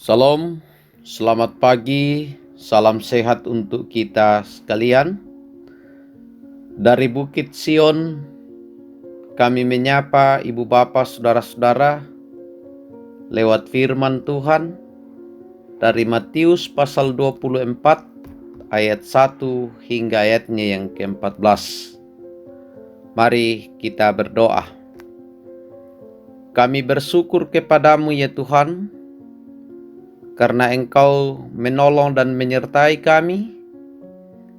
Salam, selamat pagi, salam sehat untuk kita sekalian. Dari Bukit Sion, kami menyapa Ibu Bapa, Saudara-saudara, lewat firman Tuhan dari Matius pasal 24, ayat 1 hingga ayatnya yang ke-14. Mari kita berdoa. Kami bersyukur kepadamu ya Tuhan, karena Engkau menolong dan menyertai kami,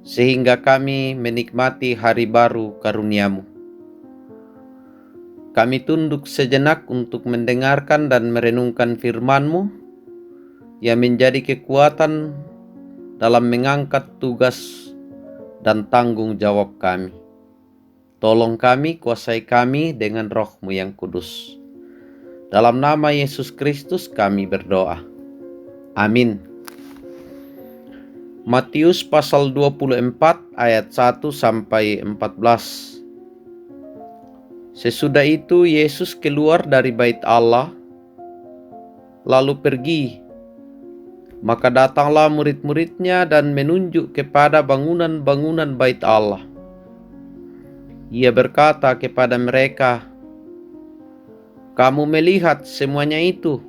sehingga kami menikmati hari baru karunia-Mu. Kami tunduk sejenak untuk mendengarkan dan merenungkan firman-Mu yang menjadi kekuatan dalam mengangkat tugas dan tanggung jawab kami. Tolong kami, kuasai kami dengan Roh-Mu yang kudus. Dalam nama Yesus Kristus kami berdoa. Amin. Matius pasal 24 ayat 1 sampai 14. Sesudah itu Yesus keluar dari bait Allah, lalu pergi. Maka datanglah murid-muridnya dan menunjuk kepada bangunan-bangunan bait Allah. Ia berkata kepada mereka, "Kamu melihat semuanya itu?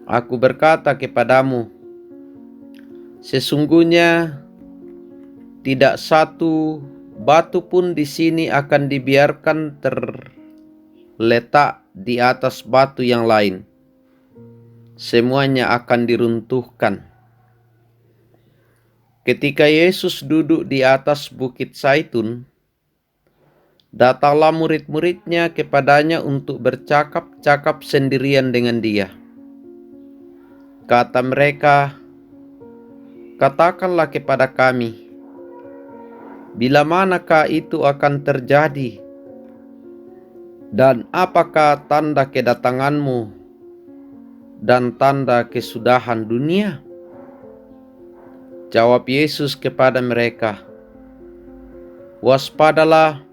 Aku berkata kepadamu, sesungguhnya tidak satu batu pun di sini akan dibiarkan terletak di atas batu yang lain. Semuanya akan diruntuhkan." Ketika Yesus duduk di atas Bukit Zaitun, datanglah murid-muridnya kepadanya untuk bercakap-cakap sendirian dengan dia. Kata mereka, "Katakanlah kepada kami, bila manakah itu akan terjadi? Dan apakah tanda kedatanganmu dan tanda kesudahan dunia?" Jawab Yesus kepada mereka, "Waspadalah,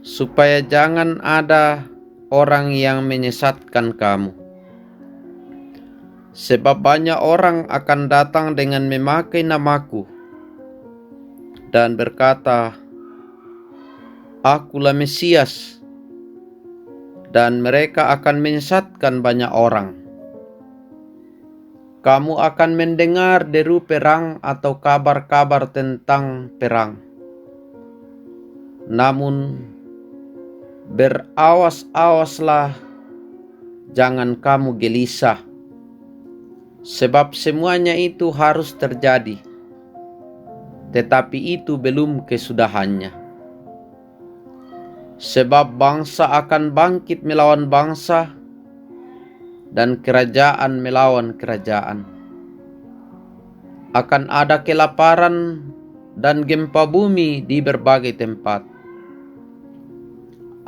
supaya jangan ada orang yang menyesatkan kamu. Sebab banyak orang akan datang dengan memakai namaku dan berkata, 'Akulah Mesias,' dan mereka akan menyesatkan banyak orang. Kamu akan mendengar deru perang atau kabar-kabar tentang perang. Namun berawas-awaslah, jangan kamu gelisah, sebab semuanya itu harus terjadi, tetapi itu belum kesudahannya. Sebab bangsa akan bangkit melawan bangsa, dan kerajaan melawan kerajaan. Akan ada kelaparan dan gempa bumi di berbagai tempat.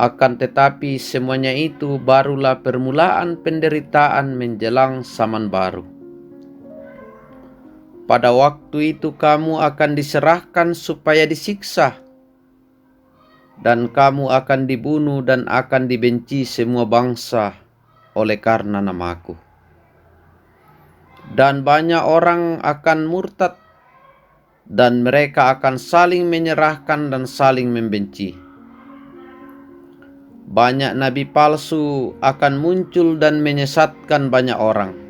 Akan tetapi semuanya itu barulah permulaan penderitaan menjelang zaman baru. Pada waktu itu kamu akan diserahkan supaya disiksa, dan kamu akan dibunuh dan akan dibenci semua bangsa oleh karena namaku. Dan banyak orang akan murtad, dan mereka akan saling menyerahkan dan saling membenci. Banyak nabi palsu akan muncul dan menyesatkan banyak orang.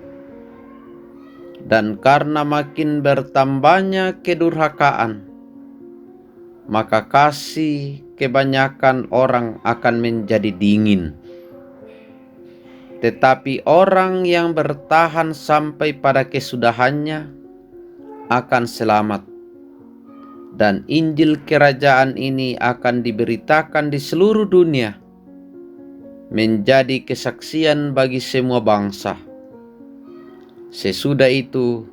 Dan karena makin bertambahnya kedurhakaan, maka kasih kebanyakan orang akan menjadi dingin. Tetapi orang yang bertahan sampai pada kesudahannya akan selamat. Dan Injil Kerajaan ini akan diberitakan di seluruh dunia, menjadi kesaksian bagi semua bangsa. Sesudah itu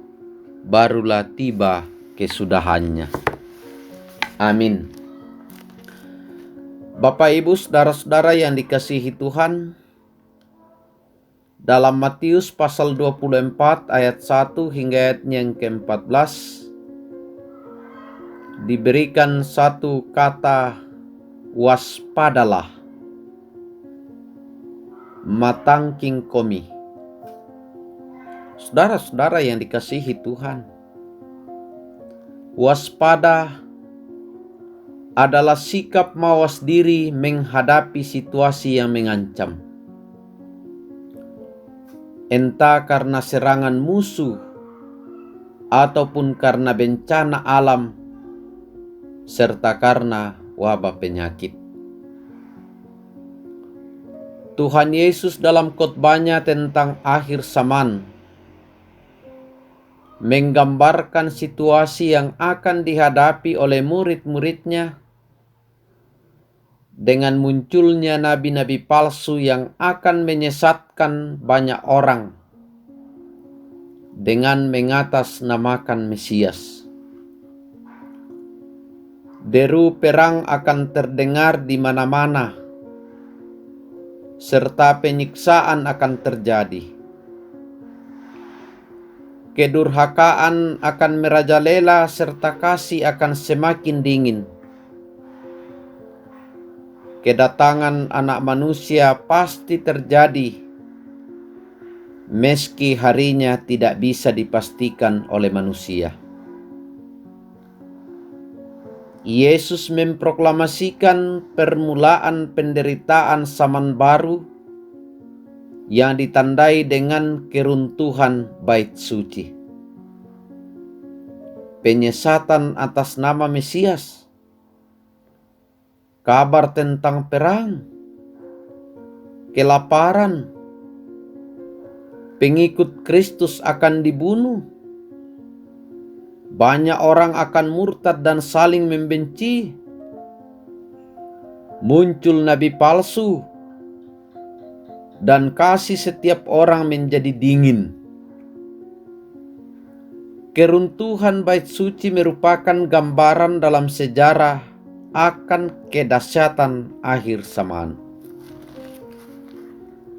barulah tiba kesudahannya. Amin. Bapak, Ibu, saudara-saudara yang dikasihi Tuhan, dalam Matius pasal 24 ayat 1 hingga ayatnya yang ke-14 diberikan satu kata, waspadalah, matangking komi. Saudara-saudara yang dikasihi Tuhan, waspada adalah sikap mawas diri menghadapi situasi yang mengancam. Entah karena serangan musuh ataupun karena bencana alam serta karena wabah penyakit. Tuhan Yesus dalam khotbahnya tentang akhir zaman menggambarkan situasi yang akan dihadapi oleh murid-muridnya dengan munculnya nabi-nabi palsu yang akan menyesatkan banyak orang dengan mengatasnamakan Mesias. Deru perang akan terdengar di mana-mana, serta penyiksaan akan terjadi. Kedurhakaan akan merajalela serta kasih akan semakin dingin. Kedatangan Anak Manusia pasti terjadi, meski harinya tidak bisa dipastikan oleh manusia. Yesus memproklamasikan permulaan penderitaan zaman baru yang ditandai dengan keruntuhan bait suci, penyesatan atas nama Mesias, kabar tentang perang, kelaparan, pengikut Kristus akan dibunuh, banyak orang akan murtad dan saling membenci, muncul nabi palsu, dan kasih setiap orang menjadi dingin. Keruntuhan bait suci merupakan gambaran dalam sejarah akan kedahsyatan akhir zaman.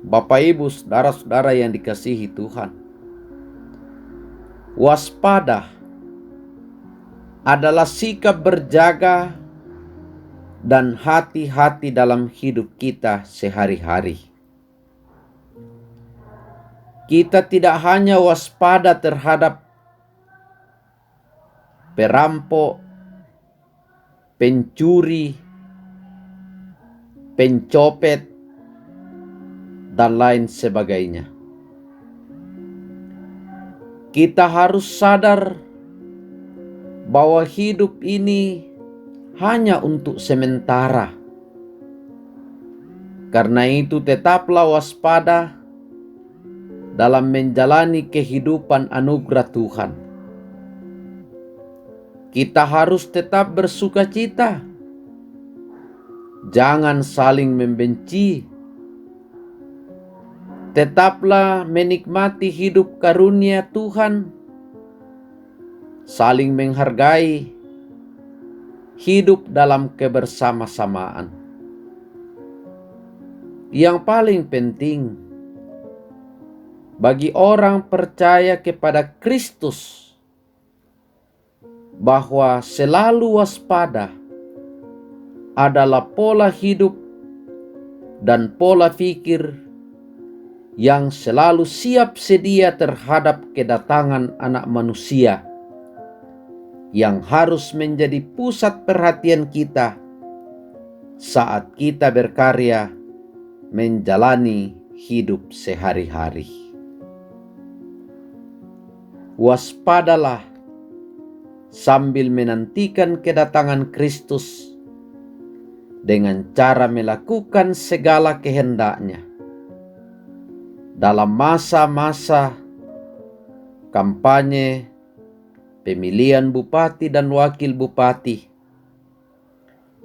Bapak Ibu, saudara-saudara yang dikasihi Tuhan, waspada adalah sikap berjaga dan hati-hati dalam hidup kita sehari-hari. Kita tidak hanya waspada terhadap perampok, pencuri, pencopet, dan lain sebagainya. Kita harus sadar bahwa hidup ini hanya untuk sementara. Karena itu tetaplah waspada dalam menjalani kehidupan anugerah Tuhan. Kita harus tetap bersukacita. Jangan saling membenci. Tetaplah menikmati hidup karunia Tuhan. Saling menghargai. Hidup dalam kebersama-samaan. Yang paling penting, bagi orang percaya kepada Kristus, bahwa selalu waspada adalah pola hidup dan pola pikir yang selalu siap sedia terhadap kedatangan Anak Manusia, yang harus menjadi pusat perhatian kita saat kita berkarya menjalani hidup sehari-hari. Waspadalah sambil menantikan kedatangan Kristus dengan cara melakukan segala kehendaknya. Dalam masa-masa kampanye, pemilihan bupati dan wakil bupati,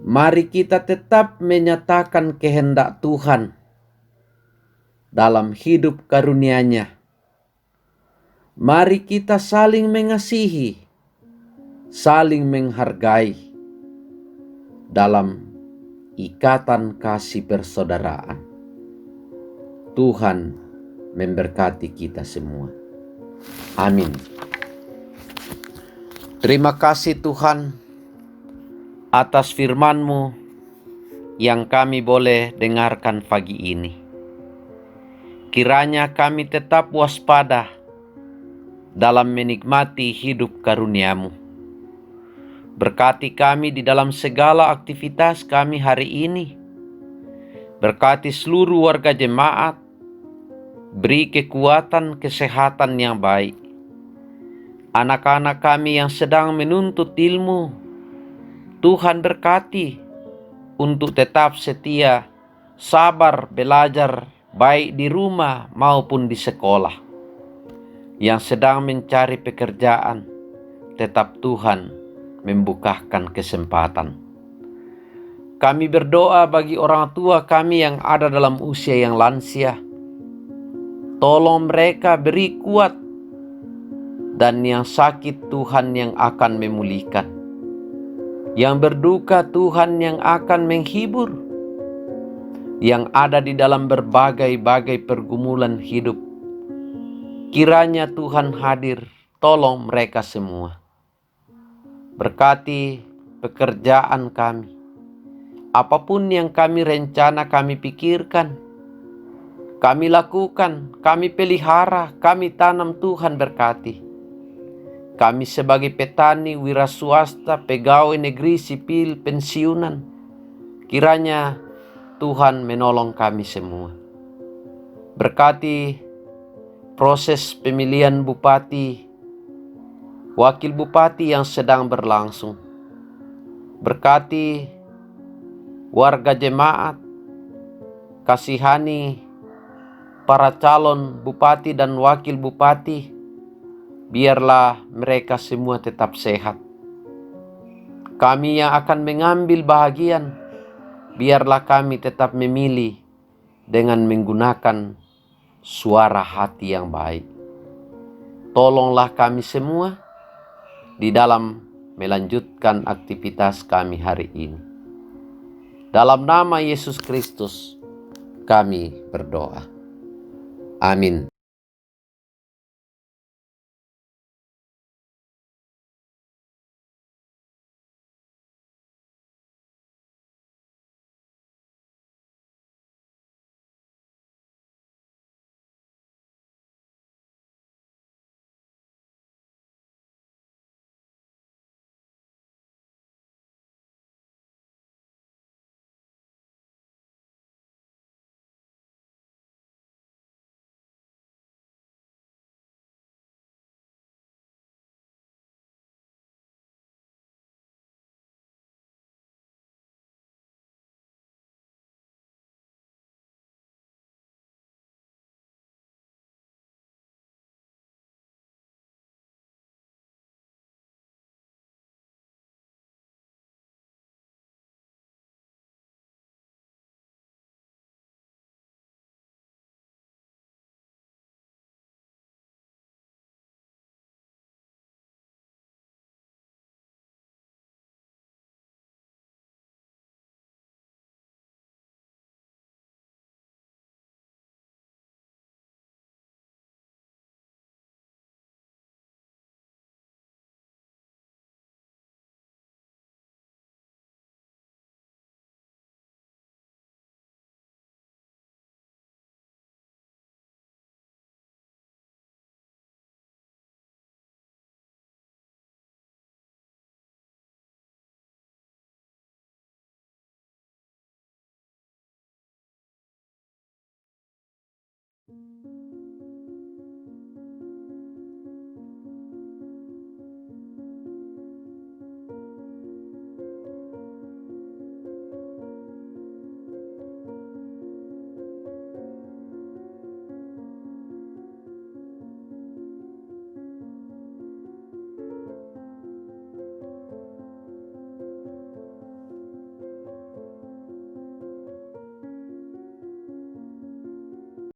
mari kita tetap menyatakan kehendak Tuhan dalam hidup karunia-Nya. Mari kita saling mengasihi, saling menghargai dalam ikatan kasih persaudaraan. Tuhan memberkati kita semua. Amin. Terima kasih Tuhan atas firman-Mu yang kami boleh dengarkan pagi ini. Kiranya kami tetap waspada dalam menikmati hidup karunia-Mu. Berkati kami di dalam segala aktivitas kami hari ini. Berkati seluruh warga jemaat. Beri kekuatan kesehatan yang baik. Anak-anak kami yang sedang menuntut ilmu, Tuhan berkati untuk tetap setia, sabar belajar baik di rumah maupun di sekolah. Yang sedang mencari pekerjaan, tetap Tuhan membukakan kesempatan. Kami berdoa bagi orang tua kami yang ada dalam usia yang lansia. Tolong mereka beri kuat, dan yang sakit Tuhan yang akan memulihkan. Yang berduka Tuhan yang akan menghibur. Yang ada di dalam berbagai-bagai pergumulan hidup, kiranya Tuhan hadir, tolong mereka semua. Berkati pekerjaan kami. Apapun yang kami rencana, kami pikirkan, kami lakukan, kami pelihara, kami tanam, Tuhan berkati. Kami sebagai petani, wira swasta, pegawai negeri sipil, pensiunan, kiranya Tuhan menolong kami semua. Berkati proses pemilihan bupati, wakil bupati yang sedang berlangsung. Berkati warga jemaat, kasihani para calon bupati dan wakil bupati, biarlah mereka semua tetap sehat. Kami yang akan mengambil bahagian, biarlah kami tetap memilih dengan menggunakan suara hati yang baik. Tolonglah kami semua di dalam melanjutkan aktivitas kami hari ini. Dalam nama Yesus Kristus kami berdoa. Amin.